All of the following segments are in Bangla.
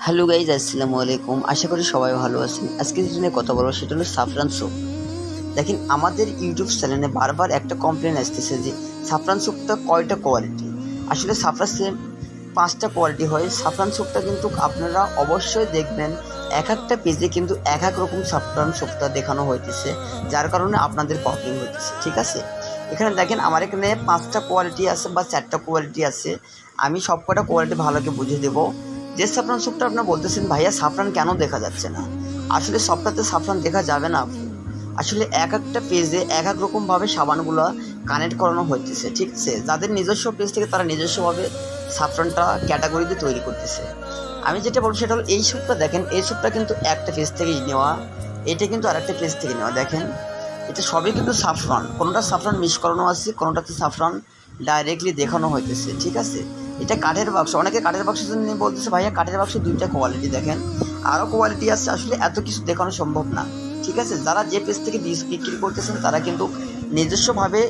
হ্যালো গাইজ, আসসালামু আলাইকুম। আশা করি সবাই ভালো আছেন। আজকে যেটা নিয়ে কথা বলবো সেটা হলো সাফরান সোপ। দেখেন, আমাদের ইউটিউব চ্যানেলে বারবার একটা কমপ্লেন আসতেছে যে সাফরান সোপটা কয়টা কোয়ালিটি। আসলে সাফরান সোপ 5টা কোয়ালিটি হয়। সাফরান সোপটা কিন্তু আপনারা অবশ্যই দেখবেন, এক একটা পেজে কিন্তু এক এক রকম সাফরান সোপটা দেখানো হইতেছে, যার কারণে আপনাদের প্রবলেম হইতেছে। ঠিক আছে, এখানে দেখেন আমার এখানে 5টা কোয়ালিটি আছে বা 4টা কোয়ালিটি আছে। আমি সব কটা কোয়ালিটি ভালোকে বুঝিয়ে দেবো। যে সাফরান স্যুপটা আপনারা বলতেছেন ভাইয়া সাফরান কেন দেখা যাচ্ছে না, আসলে সবটাতে সাফরান দেখা যাবে না আপু। আসলে এক একটা পেজে এক এক রকমভাবে সাবানগুলো কানেক্ট করানো হইতেছে। ঠিক আছে, যাদের নিজস্ব পেজ থেকে তারা নিজস্বভাবে সাফরানটা ক্যাটাগরিতে তৈরি করতেছে। আমি যেটা বলবো সেটা হলো এই স্যুপটা দেখেন, এই স্যুপটা কিন্তু একটা পেজ থেকেই নেওয়া, এটা কিন্তু আরেকটা পেজ থেকে নেওয়া। দেখেন, এটা সবই কিন্তু সাফরান, কোনোটা সাফরান মিক্স করানো আছে, কোনোটাতে সাফরান ডাইরেক্টলি দেখানো হইতেছে। ঠিক আছে, এটা কাঠের বাক্স, অনেকে কাঠের বাক্সের জন্য বলতেছে ভাইয়া কাঠের বাক্সে 2টা কোয়ালিটি দেখেন, আরও কোয়ালিটি আছে। আসলে এত কিছু দেখানো সম্ভব না। ঠিক আছে, যারা যে পেজ থেকে বিক্রি করতেছেন তারা কিন্তু নিজস্বভাবে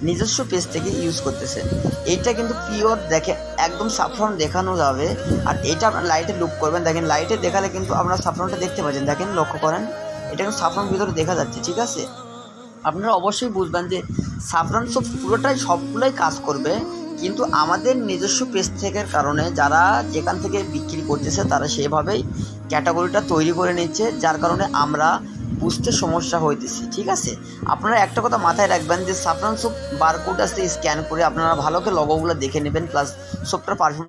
নিজস্ব পেজ থেকে ইউজ করতেছেন। এইটা কিন্তু পিওর দেখে একদম সাফরান দেখানো যাবে। আর এটা আপনার লাইটে লুক করবেন, দেখেন লাইটে দেখালে কিন্তু আপনারা সাফরানটা দেখতে পাচ্ছেন। দেখেন, লক্ষ্য করেন, এটা কিন্তু সাফরান ভিতরে দেখা যাচ্ছে। ঠিক আছে, আপনারা অবশ্যই বুঝবেন যে সাফরান সোপ পুরোটাই সবগুলোই কাজ করবে, কিন্তু আমাদের নিজস্ব পেজ থেকের কারণে যারা যেখান থেকে বিক্রি করতেছে তারা সেভাবেই ক্যাটাগরিটা তৈরি করে নিচ্ছে, যার কারণে আমরা বুঝতে সমস্যা হইতেছি। ঠিক আছে, আপনারা একটা কথা মাথায় রাখবেন যে সাফরান সোপ বারকোড আসতে স্ক্যান করে আপনারা ভালো করে লগোগুলো দেখে নেবেন, প্লাস সোপটার পারফিউম